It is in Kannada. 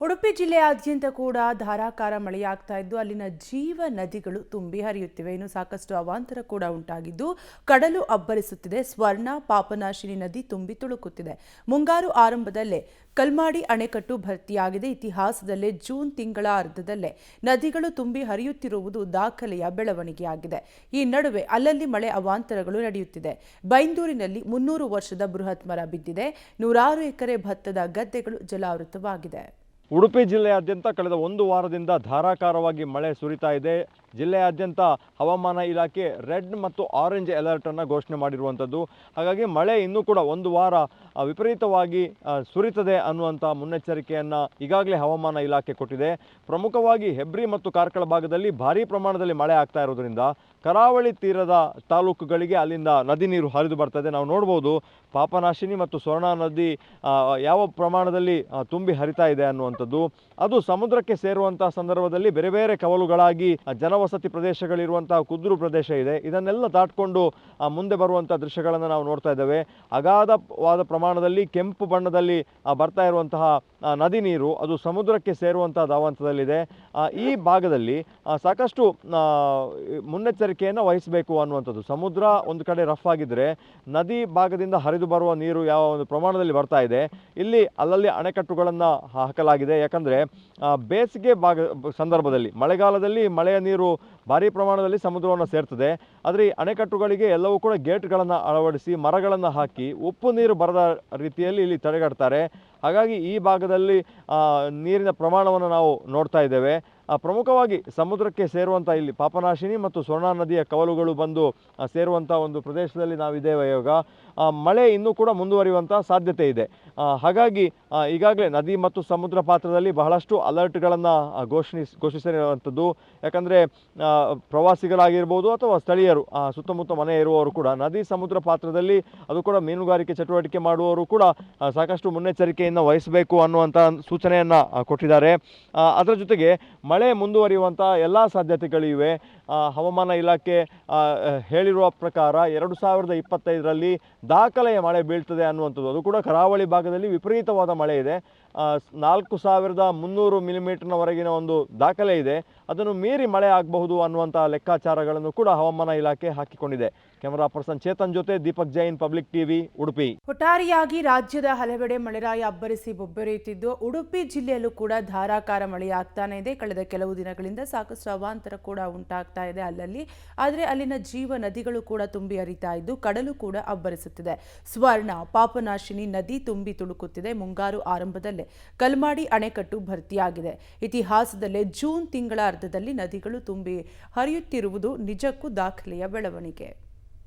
ಉಡುಪಿ ಜಿಲ್ಲೆಯಾದ್ಯಂತ ಕೂಡ ಧಾರಾಕಾರ ಮಳೆಯಾಗ್ತಾ ಇದ್ದು ಅಲ್ಲಿನ ಜೀವ ನದಿಗಳು ತುಂಬಿ ಹರಿಯುತ್ತಿವೆ. ಇನ್ನು ಸಾಕಷ್ಟು ಅವಾಂತರ ಕೂಡ ಉಂಟಾಗಿದ್ದು ಕಡಲು ಅಬ್ಬರಿಸುತ್ತಿದೆ. ಸ್ವರ್ಣ ಪಾಪನಾಶಿನಿ ನದಿ ತುಂಬಿ ತುಳುಕುತ್ತಿದೆ. ಮುಂಗಾರು ಆರಂಭದಲ್ಲೇ ಕಲ್ಮಾಡಿ ಅಣೆಕಟ್ಟು ಭರ್ತಿಯಾಗಿದೆ. ಇತಿಹಾಸದಲ್ಲೇ ಜೂನ್ ತಿಂಗಳ ಅರ್ಧದಲ್ಲೇ ನದಿಗಳು ತುಂಬಿ ಹರಿಯುತ್ತಿರುವುದು ದಾಖಲೆಯ ಬೆಳವಣಿಗೆಯಾಗಿದೆ. ಈ ನಡುವೆ ಅಲ್ಲಲ್ಲಿ ಮಳೆ ಅವಾಂತರಗಳು ನಡೆಯುತ್ತಿದೆ. ಬೈಂದೂರಿನಲ್ಲಿ 300 ವರ್ಷದ ಬೃಹತ್ ಮರ ಬಿದ್ದಿದೆ. 100 ಎಕರೆ ಭತ್ತದ ಗದ್ದೆಗಳು ಜಲಾವೃತವಾಗಿದೆ. ಉಡುಪಿ ಜಿಲ್ಲೆಯಾದ್ಯಂತ ಕಳೆದ ಒಂದು ವಾರದಿಂದ ಧಾರಾಕಾರವಾಗಿ ಮಳೆ ಸುರಿತಾ ಇದೆ. ಜಿಲ್ಲೆಯಾದ್ಯಂತ ಹವಾಮಾನ ಇಲಾಖೆ ರೆಡ್ ಮತ್ತು ಆರೆಂಜ್ ಅಲರ್ಟನ್ನು ಘೋಷಣೆ ಮಾಡಿರುವಂಥದ್ದು. ಹಾಗಾಗಿ ಮಳೆ ಇನ್ನೂ ಕೂಡ ಒಂದು ವಾರ ವಿಪರೀತವಾಗಿ ಸುರಿತದೆ ಅನ್ನುವಂಥ ಮುನ್ನೆಚ್ಚರಿಕೆಯನ್ನು ಈಗಾಗಲೇ ಹವಾಮಾನ ಇಲಾಖೆ ಕೊಟ್ಟಿದೆ. ಪ್ರಮುಖವಾಗಿ ಹೆಬ್ರಿ ಮತ್ತು ಕಾರ್ಕಳ ಭಾಗದಲ್ಲಿ ಭಾರೀ ಪ್ರಮಾಣದಲ್ಲಿ ಮಳೆ ಆಗ್ತಾ ಇರೋದ್ರಿಂದ ಕರಾವಳಿ ತೀರದ ತಾಲೂಕುಗಳಿಗೆ ಅಲ್ಲಿಂದ ನದಿ ನೀರು ಹರಿದು ಬರ್ತದೆ. ನಾವು ನೋಡ್ಬೋದು ಪಾಪನಾಶಿನಿ ಮತ್ತು ಸ್ವರ್ಣ ನದಿ ಯಾವ ಪ್ರಮಾಣದಲ್ಲಿ ತುಂಬಿ ಹರಿತಾ ಇದೆ ಅನ್ನುವಂಥದ್ದು. ಅದು ಸಮುದ್ರಕ್ಕೆ ಸೇರುವಂಥ ಸಂದರ್ಭದಲ್ಲಿ ಬೇರೆ ಬೇರೆ ಕವಲುಗಳಾಗಿ ಜನವಸತಿ ಪ್ರದೇಶಗಳಿರುವಂತಹ ಕುದ್ರು ಪ್ರದೇಶ ಇದೆ. ಇದನ್ನೆಲ್ಲ ದಾಟಿಕೊಂಡು ಮುಂದೆ ಬರುವಂಥ ದೃಶ್ಯಗಳನ್ನು ನಾವು ನೋಡ್ತಾ ಇದ್ದೇವೆ. ಅಗಾಧವಾದ ಪ್ರಮಾಣದಲ್ಲಿ ಕೆಂಪು ಬಣ್ಣದಲ್ಲಿ ಬರ್ತಾ ಇರುವಂತಹ ನದಿ ನೀರು ಅದು ಸಮುದ್ರಕ್ಕೆ ಸೇರುವಂಥ ಧಾವಂತದಲ್ಲಿದೆ. ಈ ಭಾಗದಲ್ಲಿ ಸಾಕಷ್ಟು ಮುನ್ನೆಚ್ಚರಿಕೆಯನ್ನು ವಹಿಸಬೇಕು ಅನ್ನುವಂಥದ್ದು. ಸಮುದ್ರ ಒಂದು ಕಡೆ ರಫ್ ಆಗಿದ್ದರೆ ನದಿ ಭಾಗದಿಂದ ಹರಿದು ಬರುವ ನೀರು ಯಾವ ಒಂದು ಪ್ರಮಾಣದಲ್ಲಿ ಬರ್ತಾ ಇದೆ, ಇಲ್ಲಿ ಅಲ್ಲಲ್ಲಿ ಅಣೆಕಟ್ಟುಗಳನ್ನು ಹಾಕಲಾಗಿದೆ. ಯಾಕಂದರೆ ಬೇಸಿಗೆ ಸಂದರ್ಭದಲ್ಲಿ ಮಳೆಗಾಲದಲ್ಲಿ ಮಳೆಯ ನೀರು ಭಾರೀ ಪ್ರಮಾಣದಲ್ಲಿ ಸಮುದ್ರವನ್ನು ಸೇರ್ತದೆ. ಆದರೆ ಈ ಅಣೆಕಟ್ಟುಗಳಿಗೆ ಎಲ್ಲವೂ ಕೂಡ ಗೇಟ್ಗಳನ್ನು ಅಳವಡಿಸಿ ಮರಗಳನ್ನು ಹಾಕಿ ಉಪ್ಪು ನೀರು ಬರದ ರೀತಿಯಲ್ಲಿ ಇಲ್ಲಿ ತಡೆಗಟ್ತಾರೆ. ಹಾಗಾಗಿ ಈ ಭಾಗದಲ್ಲಿ ನೀರಿನ ಪ್ರಮಾಣವನ್ನು ನಾವು ನೋಡ್ತಾ ಇದ್ದೇವೆ. ಪ್ರಮುಖವಾಗಿ ಸಮುದ್ರಕ್ಕೆ ಸೇರುವಂಥ ಇಲ್ಲಿ ಪಾಪನಾಶಿನಿ ಮತ್ತು ಸ್ವರ್ಣ ನದಿಯ ಕವಲುಗಳು ಬಂದು ಸೇರುವಂಥ ಒಂದು ಪ್ರದೇಶದಲ್ಲಿ ನಾವಿದ್ದೇವೆ. ಇವಾಗ ಮಳೆ ಇನ್ನೂ ಕೂಡ ಮುಂದುವರಿಯುವಂಥ ಸಾಧ್ಯತೆ ಇದೆ. ಹಾಗಾಗಿ ಈಗಾಗಲೇ ನದಿ ಮತ್ತು ಸಮುದ್ರ ಪಾತ್ರದಲ್ಲಿ ಬಹಳಷ್ಟು ಅಲರ್ಟ್ಗಳನ್ನು ಘೋಷಿಸಿರುವಂಥದ್ದು. ಯಾಕಂದರೆ ಪ್ರವಾಸಿಗರಾಗಿರ್ಬೋದು ಅಥವಾ ಸ್ಥಳೀಯರು ಸುತ್ತಮುತ್ತ ಮನೆ ಇರುವವರು ಕೂಡ ನದಿ ಸಮುದ್ರ ಪಾತ್ರದಲ್ಲಿ ಅದು ಕೂಡ ಮೀನುಗಾರಿಕೆ ಚಟುವಟಿಕೆ ಮಾಡುವವರು ಕೂಡ ಸಾಕಷ್ಟು ಮುನ್ನೆಚ್ಚರಿಕೆಯನ್ನು ವಹಿಸಬೇಕು ಅನ್ನುವಂಥ ಸೂಚನೆಯನ್ನು ಕೊಟ್ಟಿದ್ದಾರೆ. ಅದರ ಜೊತೆಗೆ ಮಳೆ ಮುಂದುವರಿಯುವಂಥ ಎಲ್ಲ ಸಾಧ್ಯತೆಗಳಿವೆ. ಹವಾಮಾನ ಇಲಾಖೆ ಹೇಳಿರುವ ಪ್ರಕಾರ 2025ರಲ್ಲಿ ದಾಖಲೆಯ ಮಳೆ ಬೀಳ್ತದೆ ಅನ್ನುವಂಥದ್ದು. ಅದು ಕೂಡ ಕರಾವಳಿ ಭಾಗದಲ್ಲಿ ವಿಪರೀತವಾದ ಮಳೆ ಇದೆ. 4300 ಮಿಲಿಮೀಟರ್ನವರೆಗಿನ ಒಂದು ದಾಖಲೆ ಇದೆ. ಅದನ್ನು ಮೀರಿ ಮಳೆ ಆಗಬಹುದು ಅನ್ನುವಂಥ ಲೆಕ್ಕಾಚಾರಗಳನ್ನು ಕೂಡ ಹವಾಮಾನ ಇಲಾಖೆ ಹಾಕಿಕೊಂಡಿದೆ. ಕ್ಯಾಮರಾ ಪರ್ಸನ್ ಚೇತನ್ ಜೊತೆ ದೀಪಕ್ ಜೈನ್, ಪಬ್ಲಿಕ್ ಟಿವಿ, ಉಡುಪಿ. ಒಟ್ಟಾರೆಯಾಗಿ ರಾಜ್ಯದ ಹಲವೆಡೆ ಮಳೆರಾಯ ಅಬ್ಬರಿಸಿ ಬೊಬ್ಬೆರೆಯುತ್ತಿದ್ದು ಉಡುಪಿ ಜಿಲ್ಲೆಯಲ್ಲೂ ಕೂಡ ಧಾರಾಕಾರ ಮಳೆಯಾಗ್ತಾನೆ ಇದೆ. ಕಳೆದ ಕೆಲವು ದಿನಗಳಿಂದ ಸಾಕಷ್ಟು ಅವಾಂತರ ಕೂಡ ಉಂಟಾಗ್ತಾ ಇದೆ ಅಲ್ಲಲ್ಲಿ. ಆದರೆ ಅಲ್ಲಿನ ಜೀವ ನದಿಗಳು ಕೂಡ ತುಂಬಿ ಹರಿತಾ ಇದ್ದು ಕಡಲು ಕೂಡ ಅಬ್ಬರಿಸುತ್ತಿದೆ. ಸ್ವರ್ಣ ಪಾಪನಾಶಿನಿ ನದಿ ತುಂಬಿ ತುಳುಕುತ್ತಿದೆ. ಮುಂಗಾರು ಆರಂಭದಲ್ಲೇ ಕಲ್ಮಾಡಿ ಅಣೆಕಟ್ಟು ಭರ್ತಿಯಾಗಿದೆ. ಇತಿಹಾಸದಲ್ಲೇ ಜೂನ್ ತಿಂಗಳ ಅರ್ಧದಲ್ಲಿ ನದಿಗಳು ತುಂಬಿ ಹರಿಯುತ್ತಿರುವುದು ನಿಜಕ್ಕೂ ದಾಖಲೆಯ ಬೆಳವಣಿಗೆ.